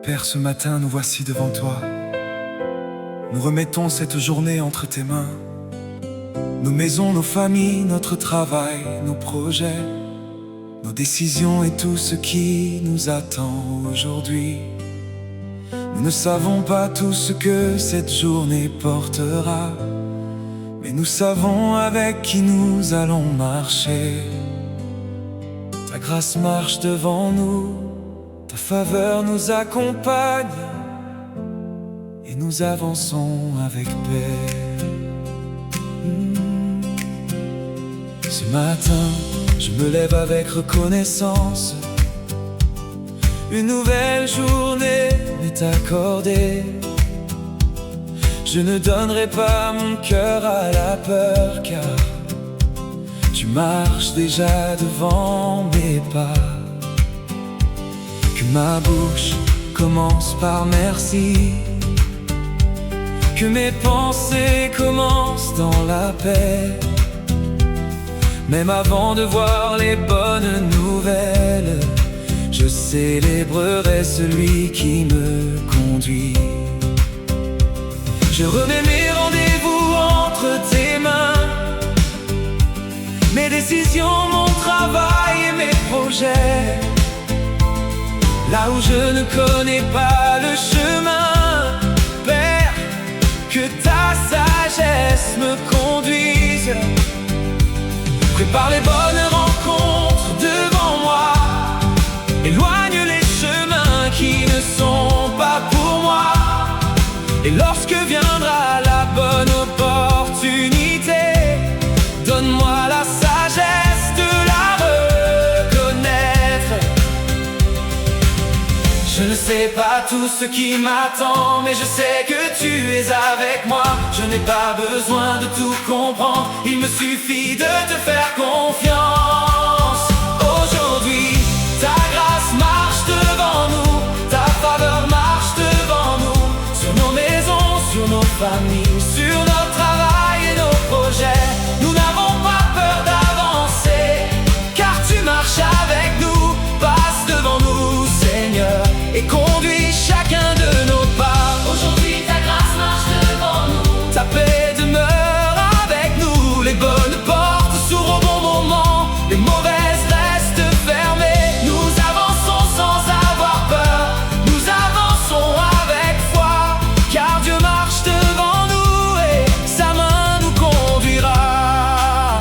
Père, ce matin, nous voici devant toi. Nous remettons cette journée entre tes mains. Nos maisons, nos familles, notre travail, nos projets, nos décisions et tout ce qui nous attend aujourd'hui. Nous ne savons pas tout ce que cette journée portera, mais nous savons avec qui nous allons marcher. Ta grâce marche devant nous, ta faveur nous accompagne, et nous avançons avec paix. Ce matin, je me lève avec reconnaissance. Une nouvelle journée m'est accordée. Je ne donnerai pas mon cœur à la peur, car tu marches déjà devant mes pas. Que ma bouche commence par merci, que mes pensées commencent dans la paix. Même avant de voir les bonnes nouvelles, je célébrerai celui qui me conduit. Je remets mes rendez-vous entre tes mains, mes décisions, mon travail et mes projets. Là où je ne connais pas le chemin, Père, que ta sagesse me conduise. Prépare les bonnes rencontres devant moi, éloigne les chemins qui ne sont pas pour moi. Et lorsque viendra la bonne opportunité, donne-moi la sagesse de la reconnaître. Je ne sais pas tout ce qui m'attend, mais je sais que tu es avec moi. Je n'ai pas besoin de tout comprendre, il me suffit de te faire confiance. Aujourd'hui, ta grâce marche devant nous, ta faveur marche devant nous, sur nos maisons, sur nos familles, sur notre travail et nos projets. Nous n'avons pas peur d'avancer, car tu marches avec nous. Passe devant nous, Seigneur, et conduis chacun de nos pas. Aujourd'hui ta grâce marche devant nous, ta paix demeure avec nous. Les bonnes portes s'ouvrent au bon moment, les mauvaises restent fermées. Nous avançons sans avoir peur, nous avançons avec foi, car Dieu marche devant nous et sa main nous conduira.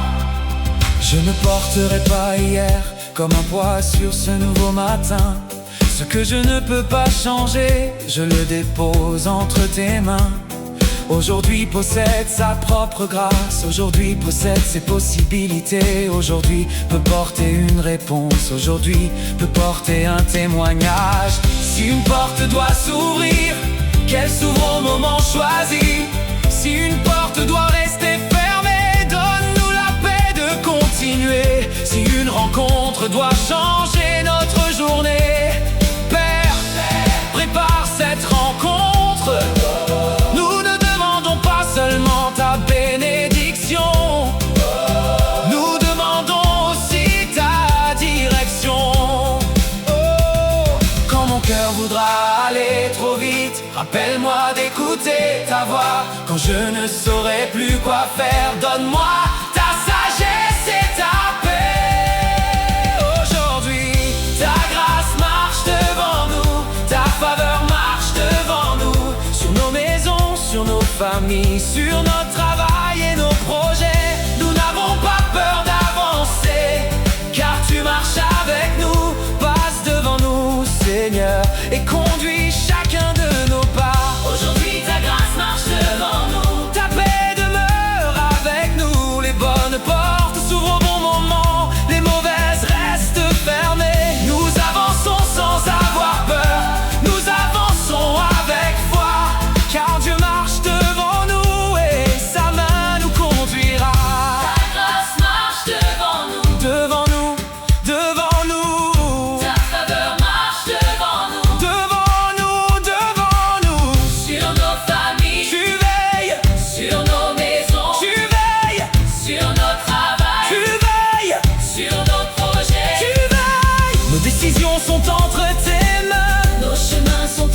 Je ne porterai pas hier comme un poids sur ce nouveau matin. Ce que je ne peux pas changer, je le dépose entre tes mains. Aujourd'hui possède sa propre grâce, aujourd'hui possède ses possibilités. Aujourd'hui peut porter une réponse, aujourd'hui peut porter un témoignage. Si une porte doit s'ouvrir, qu'elle s'ouvre au moment choisi. Si une porte doit rester fermée, donne-nous la paix de continuer. Si une rencontre doit changer notre journée, Père, prépare cette rencontre. Nous ne demandons pas seulement ta bénédiction, nous demandons aussi ta direction. Oh, quand mon cœur voudra aller trop vite, rappelle-moi d'écouter ta voix. Quand je ne saurai plus quoi faire, donne-moi ta sagesse et ta paix. Aujourd'hui, ta grâce marche devant nous, ta faveur marche devant nous, sur nos maisons, sur nos familles, sur notre travail et nos projets. Nous n'avons pas peur d'avancer, car tu marches avec nous. Passe devant nous, Seigneur, et conduis chacun de nos pas. Aujourd'hui ta grâce marche devant nous, ta paix demeure avec nous. Les bonnes portes s'ouvrent au bon moment, les mauvaises restent fermées. Nous avançons sans avoir peur, nous avançons avec foi, car Dieu marche devant nous et sa main nous conduira. Ta grâce marche devant nous, Devant nous, devant nous, ta faveur marche devant nous, devant nous, devant nous. sur nos familles, Tu veilles, sur nos maisons, tu veilles, sur notre travail, tu veilles, sur nos projets. tu veilles. Nos décisions sont entre tes mains, Nos chemins sont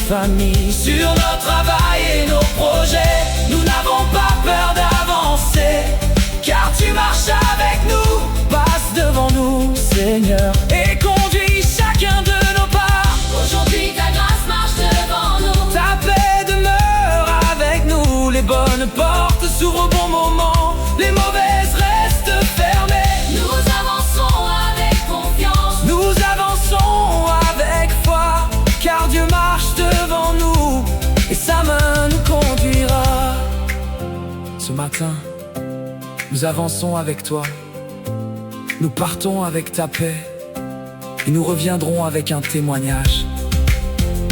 famille, sur notre travail et nos projets. Nous n'avons pas peur d'avancer, car tu marches avec nous. Passe devant nous, Seigneur, et conduis chacun de nos pas. Aujourd'hui ta grâce marche devant nous. Ta paix demeure avec nous. Les bonnes portes s'ouvrent au bon moment, les mauvaises restent fermées. Nous avançons avec confiance. Nous avançons avec foi, car Dieu marche devant nous et sa main nous conduira. Ce matin, nous avançons avec toi. Nous partons avec ta paix et nous reviendrons avec un témoignage.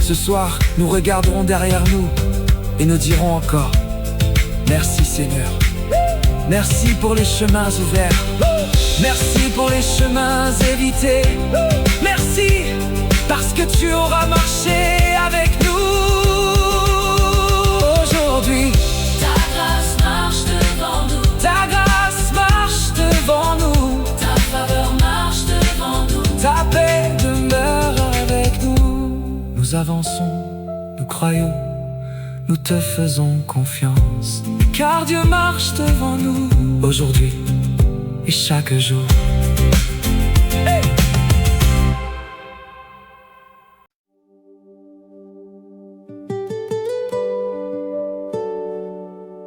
Ce soir, nous regarderons derrière nous et nous dirons encore: merci Seigneur. Merci pour les chemins ouverts. Merci pour les chemins évités. Merci parce que tu auras marché avec nous aujourd'hui. Ta grâce marche devant nous. Ta grâce marche devant nous. Ta faveur marche devant nous. Ta paix demeure avec nous. Nous avançons, nous croyons, nous te faisons confiance, car Dieu marche devant nous aujourd'hui et chaque jour. Hey!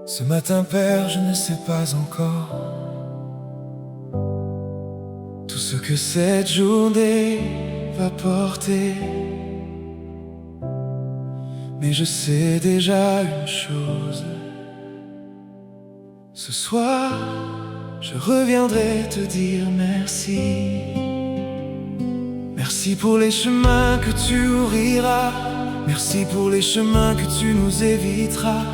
Ce matin, Père, je ne sais pas encore tout ce que cette journée va porter, mais je sais déjà une chose: ce soir, je reviendrai te dire merci. Merci pour les chemins que tu ouvriras. Merci pour les chemins que tu nous éviteras.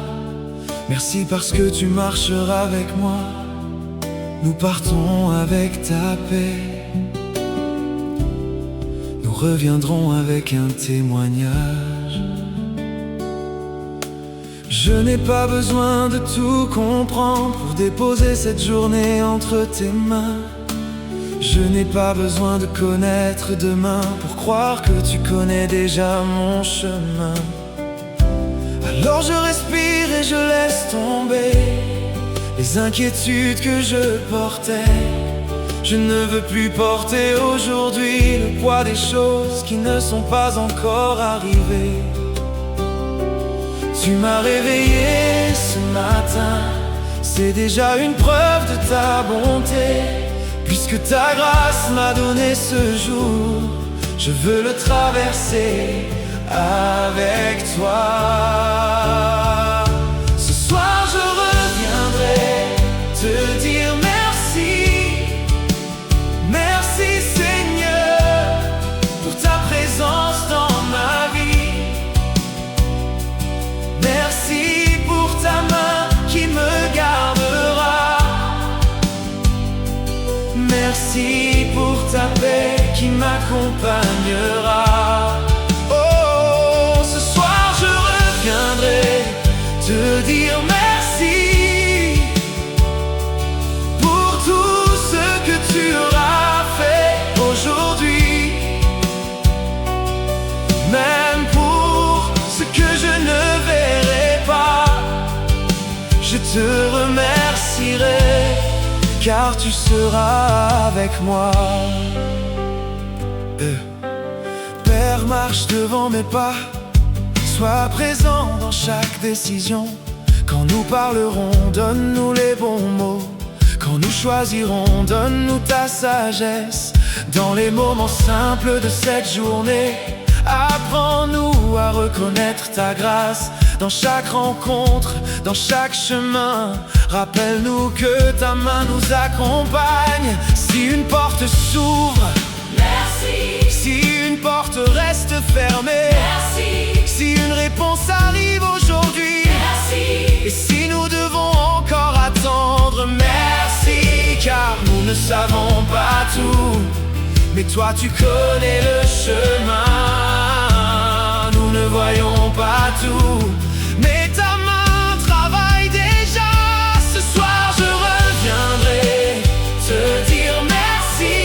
Merci parce que tu marcheras avec moi. Nous partons avec ta paix. Nous reviendrons avec un témoignage. Je n'ai pas besoin de tout comprendre pour déposer cette journée entre tes mains. Je n'ai pas besoin de connaître demain pour croire que tu connais déjà mon chemin. Alors je respire et je laisse tomber les inquiétudes que je portais. Je ne veux plus porter aujourd'hui le poids des choses qui ne sont pas encore arrivées. Tu m'as réveillé ce matin, c'est déjà une preuve de ta bonté. Puisque ta grâce m'a donné ce jour, je veux le traverser avec toi. Ce soir je reviendrai te dire merci. Merci Seigneur pour ta présence dans ma vie. Merci pour ta main qui me gardera. Merci pour ta paix qui m'accompagnera. Oh, ce soir je reviendrai te dire merci pour tout ce que tu auras fait aujourd'hui, même pour ce que je ne verrai pas. Je te remercierai, car tu seras avec moi. Père, marche devant mes pas. Sois présent dans chaque décision. Quand nous parlerons, donne-nous les bons mots. Quand nous choisirons, donne-nous ta sagesse. Dans les moments simples de cette journée, apprends-nous à reconnaître ta grâce. Dans chaque rencontre, dans chaque chemin, rappelle-nous que ta main nous accompagne. Si une porte s'ouvre, Merci. si une porte reste fermée, Merci. si une réponse arrive aujourd'hui, Merci. et si nous devons encore attendre, merci, car nous ne savons pas tout, mais toi tu connais le chemin. Nous ne voyons pas tout, mais ta main travaille déjà. Ce soir je reviendrai te dire merci.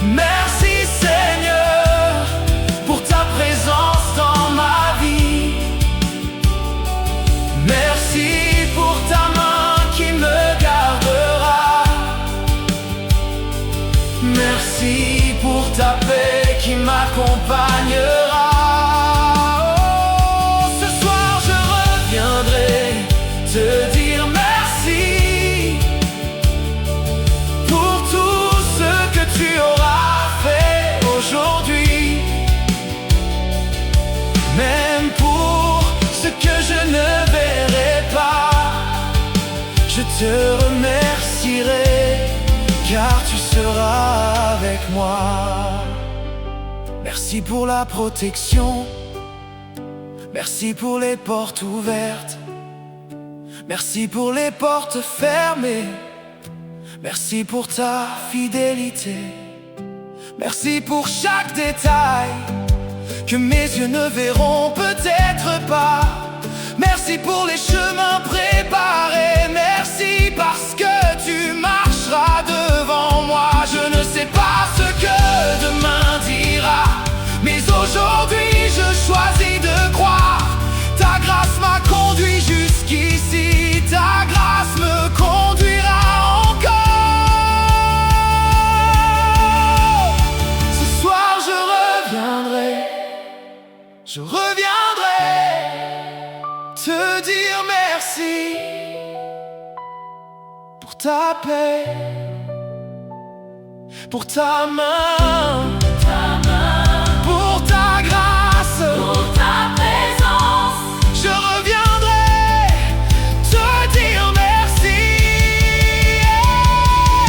Merci Seigneur pour ta présence dans te remercierai, car tu seras avec moi. Merci pour la protection, merci pour les portes ouvertes, merci pour les portes fermées, merci pour ta fidélité. Merci pour chaque détail que mes yeux ne verront peut-être pas. Merci pour les chemins préparés, merci parce que tu marcheras devant moi. Je ne sais pas ce que demain dira, mais aujourd'hui je choisis de croire. Ta grâce m'a conduit jusqu'ici, ta grâce me conduira encore. Ce soir je reviendrai te dire merci pour ta paix, pour ta main, pour ta grâce, pour ta présence. je reviendrai te dire merci.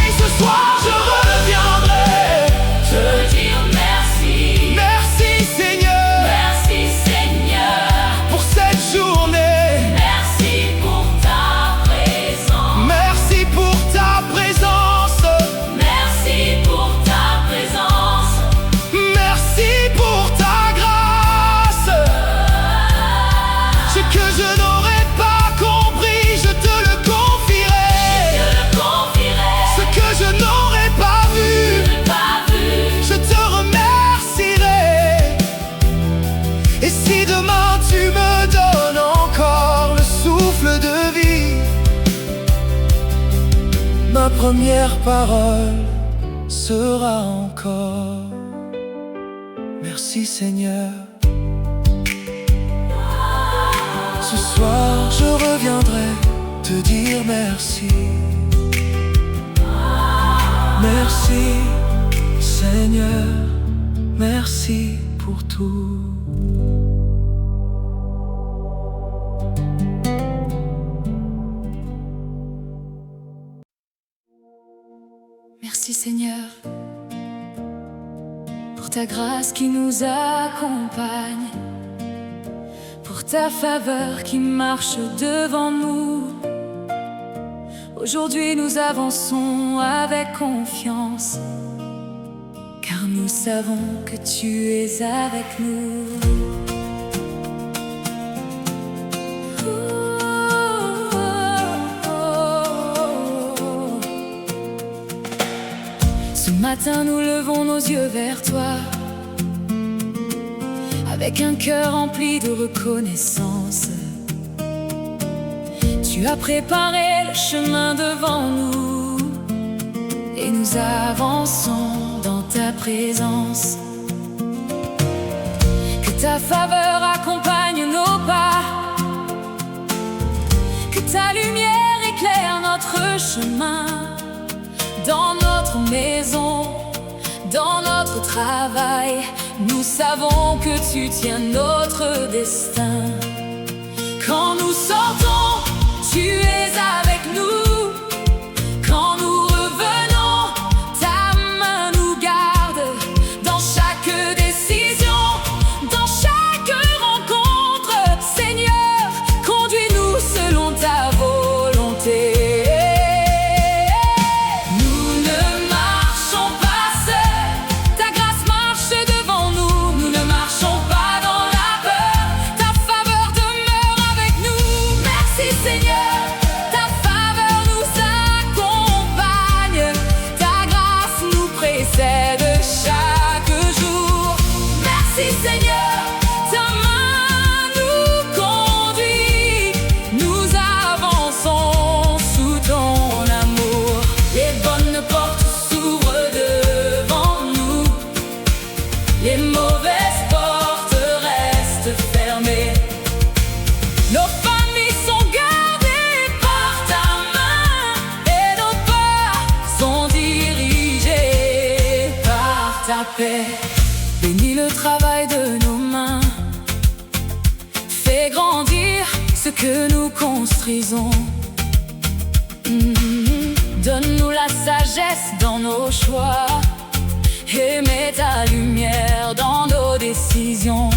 Et ce soir je reviendrai Te dire merci. merci Seigneur, Merci Seigneur. pour cette journée. Merci pour ta présence. Merci pour ta présence. Merci pour ta présence. Merci pour ta grâce. Ce que je n'aurais pas compris, je te le confierai. Je le confierai. Ce que je n'aurais pas vu, Je n'ai pas vu. je te remercierai. Et si demain tu me donnes encore le souffle de vie, ma première parole sera encore merci Seigneur. Ce soir je reviendrai te dire merci. Merci Seigneur, merci pour tout. Merci Seigneur pour ta grâce qui nous accompagne, pour ta faveur qui marche devant nous. Aujourd'hui nous avançons avec confiance, car nous savons que tu es avec nous. Ce matin nous levons nos yeux vers toi, avec un cœur rempli de reconnaissance. Tu as préparé le chemin devant nous, et nous avançons dans ta présence. Que ta faveur accompagne nos pas, que ta lumière éclaire notre chemin. Dans notre maison, dans notre travail, nous savons que tu tiens notre destin. Quand nous sortons, tu es avec nous. Quand nous revenons, ta main nous garde. Dans chaque décision, dans chaque rencontre, Seigneur, conduis-nous selon ta volonté. Bénis le travail de nos mains, fais grandir ce que nous construisons. sagesse dans nos choix et mets ta lumière dans nos décisions.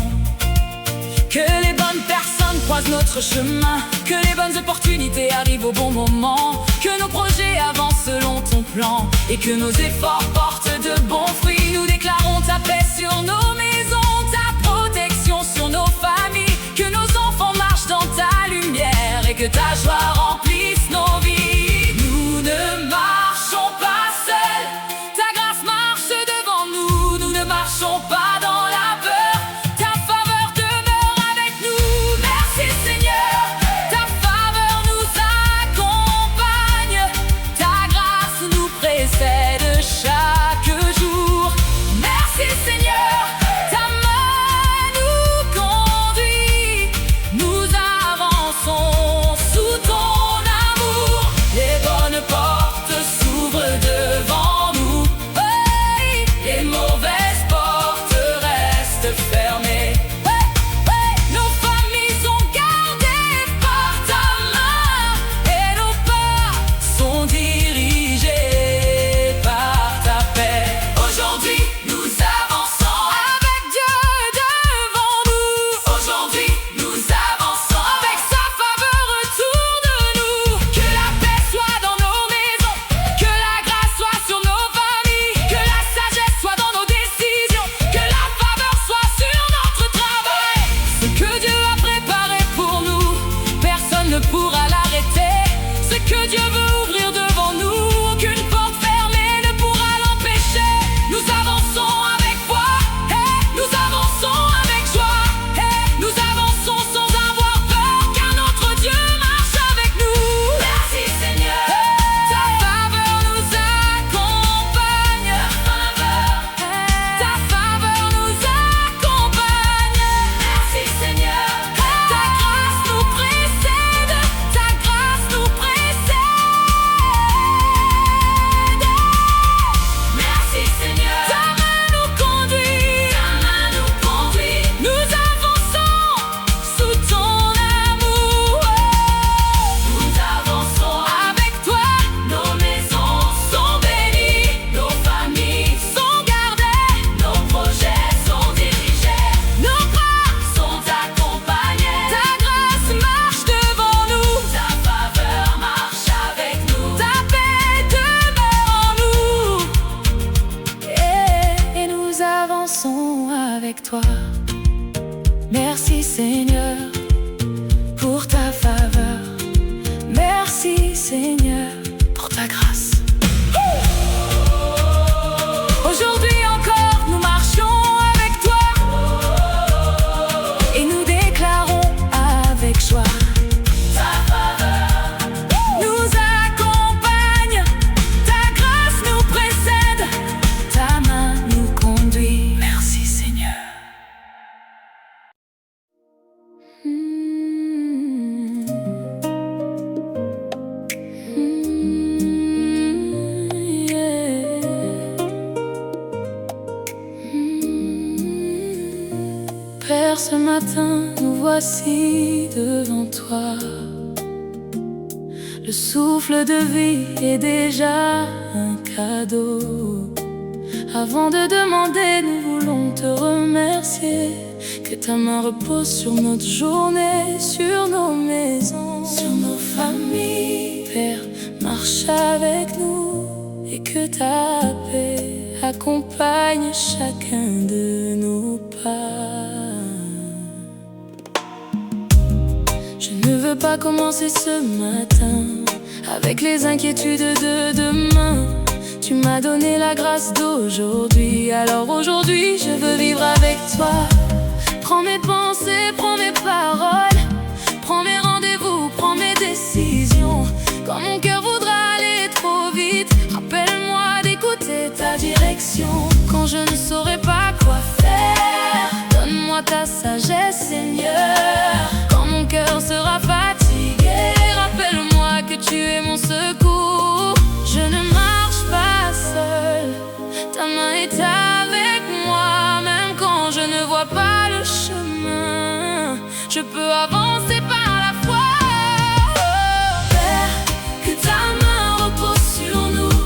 Que les bonnes personnes croisent notre chemin, que les bonnes opportunités arrivent au bon moment, que nos projets avancent selon ton plan et que nos efforts portent de bons fruits. Nous déclarons ta paix sur nos maisons, ta protection sur nos familles, que nos enfants marchent dans ta lumière et que ta joie remplisse nos vies. Nous ne marchons pas seuls, ta grâce marche devant nous. Nous ne marchons pas dans la peur, ta faveur demeure avec nous. Merci Seigneur, ta faveur nous accompagne, ta grâce nous précède chaque jour. Merci Seigneur, ta main nous conduit, nous avançons sous ton amour. Les bonnes portes s'ouvrent devant nous, oui, les mauvaises portes restent fermées. Nos familles sont gardées par ta main et nos pas sont dirigés par ta paix. Aujourd'hui, nous avançons avec Dieu devant nous. Aujourd'hui, nous avançons avec sa faveur autour de nous. Que la paix soit dans nos maisons, que la grâce soit sur nos familles, que la sagesse soit dans nos décisions, que la faveur soit sur notre travail. Ce que Dieu a préparé pour nous, personne ne pourra l'arrêter. Ce que Dieu veut ouvrir devant nous, aucune porte fermée ne pourra l'empêcher. Nous avançons avec foi, nous avançons avec joie, nous avançons sans avoir peur, car notre Dieu marche avec nous. Merci Seigneur, ta faveur nous accompagne, ta faveur nous accompagne. Merci Seigneur, ta grâce nous précède, ta grâce nous précède. Merci Seigneur, ta main nous conduit, nous avançons sous ton amour. Nous avançons avec toi, nos maisons sont bénies, nos familles sont gardées, nos projets sont dirigés, nos pas sont accompagnés. Ta grâce marche devant nous, ta faveur marche avec nous, ta paix demeure en nous. Et nous avançons avec toi. Merci Seigneur pour ta faveur. Merci Seigneur pour ta grâce. Aujourd'hui encore, nous marchons avec toi et nous déclarons avec joie. Ta faveur nous accompagne, ta grâce nous précède, ta main nous conduit. Merci Seigneur. Père, ce matin, nous voici devant toi. Le souffle de vie est déjà un cadeau. Avant de demander, nous voulons te remercier. Que ta main repose sur notre journée, sur nos maisons, sur nos familles. Père, marche avec nous et que ta paix accompagne chacun de nos pas. Je ne veux pas commencer ce matin avec les inquiétudes de demain. Tu m'as donné la grâce d'aujourd'hui, alors aujourd'hui je veux vivre avec toi. Prends mes pensées, prends mes paroles, prends mes rendez-vous, prends mes décisions. Quand mon cœur voudra aller trop vite, rappelle-moi d'écouter ta direction. Quand je ne saurai pas quoi faire, donne-moi ta sagesse, Seigneur. Quand mon cœur sera fatigué, rappelle-moi que tu es mon secours. Je ne marche pas seul, ta main est avec moi. Même quand je ne vois pas le chemin, je peux avancer par la foi. Père, que ta main repose sur nous,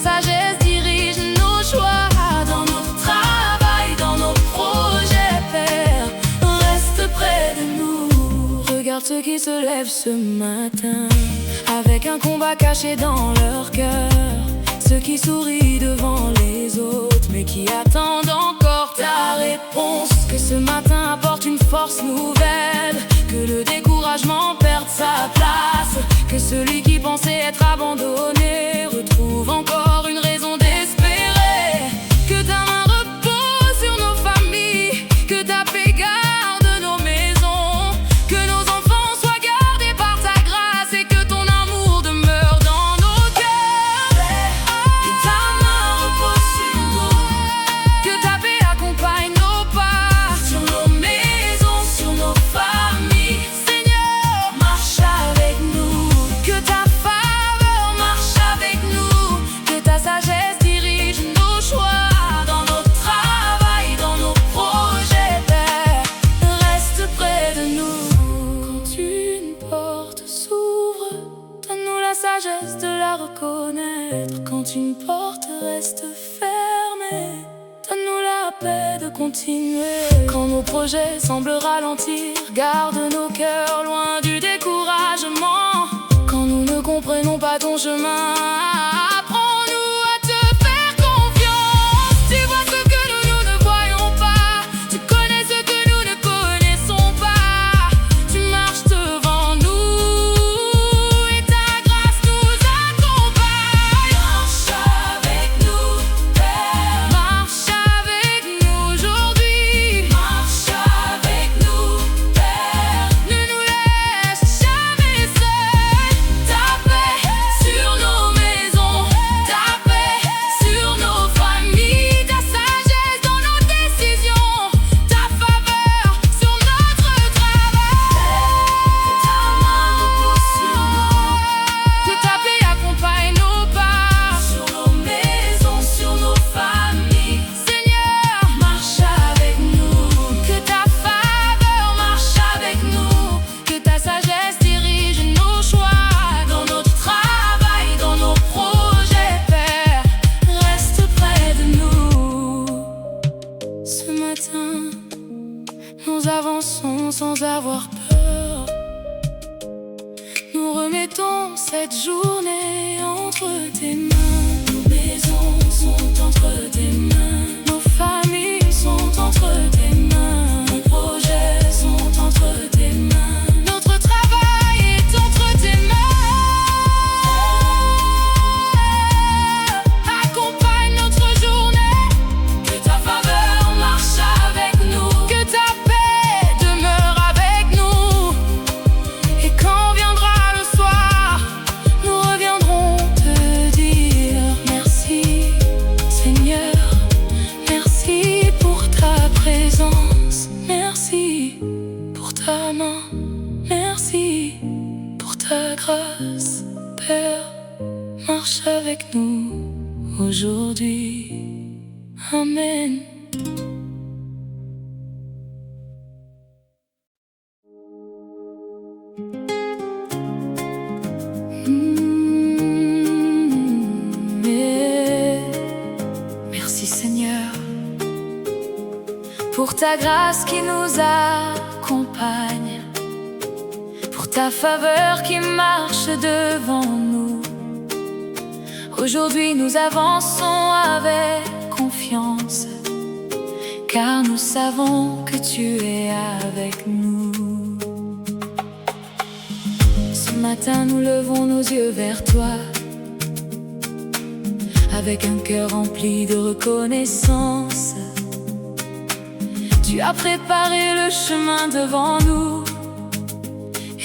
sagesse dirige nos choix. Dans notre travail, dans nos projets, Père, reste près de nous. Regarde ceux qui se lèvent ce matin, avec un combat caché dans leur cœur. Ceux qui sourient devant les autres, mais qui attendent encore ta réponse. Que ce matin apporte une force nouvelle, que le découragement perde sa place, que celui qui pensait être abandonné retrouve encore une raison d'espérer. Que ta main repose sur nos familles, que ta paix garde nos maisons, que nos enfants soient gardés par ta grâce et que ton amour demeure dans nos cœurs. Que ta main repose sur nous, que ta paix accompagne nos pas, sur nos maisons, sur nos familles. Seigneur, marche avec nous, que ta faveur marche avec nous, que ta sagesse dirige nos choix. Dans notre travail, dans nos projets, Père, reste près de nous. Quand une porte s'ouvre, donne-nous la sagesse de la reconnaître. Quand une porte reste fermée, donne-nous la paix de continuer. Quand nos projets semblent ralentir, garde nos cœurs loin du découragement. Quand nous ne comprenons pas ton chemin, apprends-nous à te faire confiance. Tu vois ce que nous ne voyons pas, tu connais ce que nous ne connaissons pas. Tu marches devant nous et ta grâce nous accompagne. Marche avec nous, Père. Marche avec nous aujourd'hui. Marche avec nous, Père. Ne nous laisse jamais seuls. Ta paix sur nos maisons, ta paix sur nos familles, ta sagesse dans nos décisions, ta faveur sur notre travail. Que ta main repose sur nous, que ta paix accompagne nos pas, sur nos maisons, sur nos familles. Seigneur, marche avec nous, que ta faveur marche avec nous, que ta sagesse dirige nos choix. Dans notre travail, dans nos projets, Père, reste près de nous. Ce matin, nous avançons sans avoir peur. Nous remettons cette journée entre tes mains. Nos maisons sont entre tes mains, nos familles sont entre tes mains, nos projets sont entre tes mains, notre travail est entre tes mains. Accompagne notre journée, que ta faveur marche avec nous, que ta paix demeure avec nous. Et quand viendra le soir, nous reviendrons te dire merci, Seigneur. Merci pour ta présence, merci pour ta main, merci pour ta grâce. Père, marche avec nous aujourd'hui. Amen. Merci Seigneur pour ta grâce qui nous accompagne, pour ta faveur qui marche devant nous. Aujourd'hui nous avançons avec confiance, car nous savons que tu es avec nous. Ce matin nous levons nos yeux vers toi, avec un cœur rempli de reconnaissance. Tu as préparé le chemin devant nous,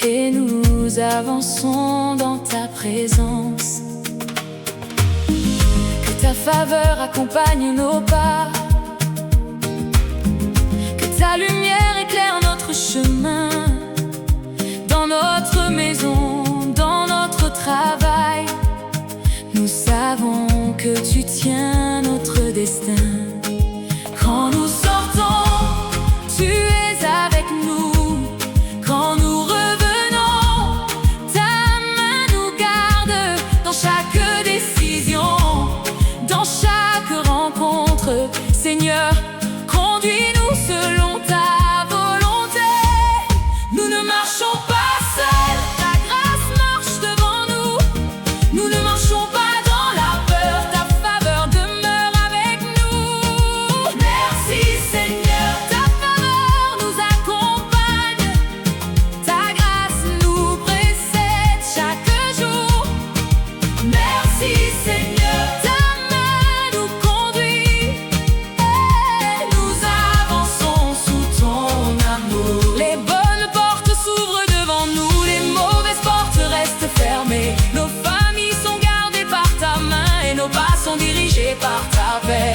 et nous avançons dans ta présence. Que ta faveur accompagne nos pas, que ta lumière éclaire notre chemin, dans notre maison, dans notre travail. Nous savons que tu tiens notre destin. Quand nous sortons, tu es avec nous. Quand nous revenons, ta main nous garde dans chaque décision. notre Seigneur. Conduis-nous selon ta volonté. Nous ne marchons pas seuls, ta grâce marche devant nous. Nous ne marchons pas dans la peur, ta faveur demeure avec nous. Merci Seigneur, Ta faveur nous accompagne, ta grâce nous précède chaque jour. merci Seigneur, Ta main nous conduit et nous avançons sous ton amour. Les bonnes portes s'ouvrent devant nous, les mauvaises portes restent fermées. Nos familles sont gardées par ta main et nos pas sont dirigés par ta paix.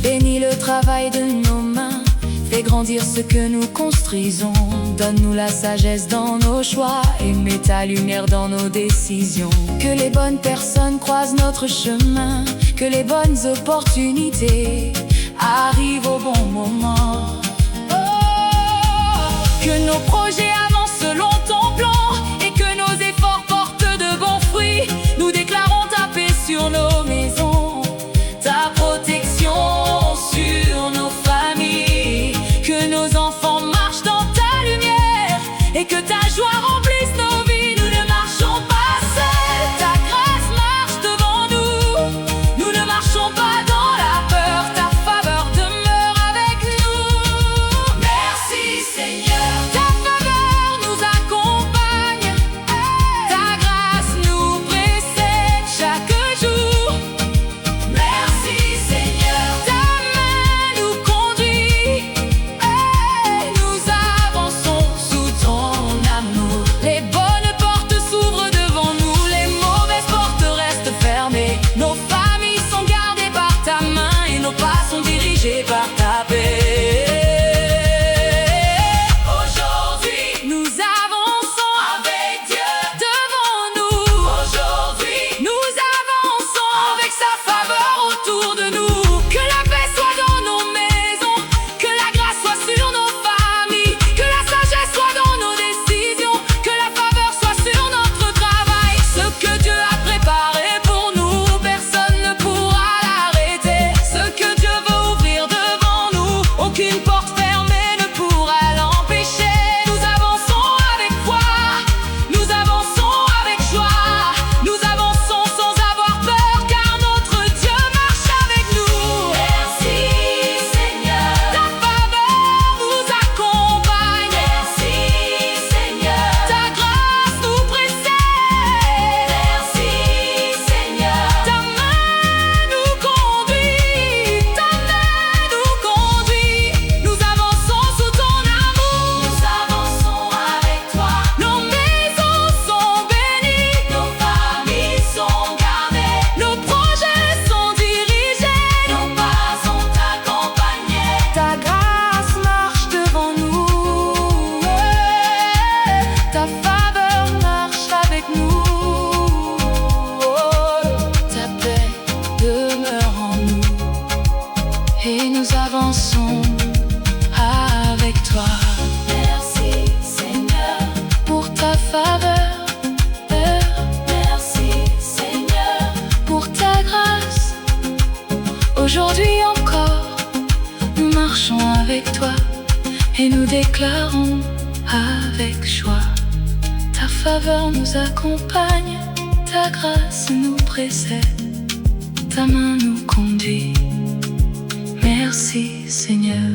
Bénis le travail de nos mains, fais grandir ce que nous construisons. Donne-nous la sagesse dans nos choix et mets ta lumière dans nos décisions. Que les bonnes personnes croisent notre chemin, que les bonnes opportunités arrivent au bon moment. Que nos projets avancent selon ton plan et que nos efforts portent de bons fruits. Nous déclarons ta paix sur nos maisons, ta protection sur nos familles. Que nos enfants marchent dans ta lumière et que ta joie remplisse nos vies. Nous ne marchons pas seuls, ta grâce marche devant nous. Nous ne marchons pas dans la peur, ta faveur demeure avec nous. merci Seigneur, Ta faveur nous accompagne, ta grâce nous précède chaque jour. merci Seigneur, Ta main nous conduit et nous avançons sous ton amour. Les bonnes portes s'ouvrent devant nous, les mauvaises portes restent fermées. Nos familles sont gardées par ta main et nos pas sont dirigés par ta paix. aujourd'hui, Nous avançons avec Dieu, devant nous. aujourd'hui, Nous avançons avec sa faveur autour de nous. Que la paix soit dans nos maisons, que la grâce soit sur nos familles, que la sagesse soit dans nos décisions, que la faveur soit sur notre travail. Ce que Dieu a préparé pour nous, personne ne pourra l'arrêter. Ce que Dieu veut ouvrir devant nous, aucune porte fermée ne pourra l'empêcher. Nous avançons avec foi, nous avançons avec joie, nous avançons sans avoir peur, car notre Dieu marche avec nous. merci Seigneur, Ta faveur nous accompagne, merci Seigneur, ta grâce nous précède, merci Seigneur, ta main nous conduit, ta main nous conduit. Nous avançons sous ton amour, nous avançons avec toi, nos maisons sont bénies, nos familles sont gardées, nos projets sont dirigés. nos pas sont accompagnés, Ta grâce marche devant nous, ta faveur marche avec nous, ta paix demeure en nous et nous avançons avec toi. merci Seigneur, Pour ta faveur, merci Seigneur, pour ta grâce, aujourd'hui encore, nous marchons avec toi et nous déclarons avec joie. Ta faveur nous accompagne, ta grâce nous précède, ta main nous conduit. Merci Seigneur.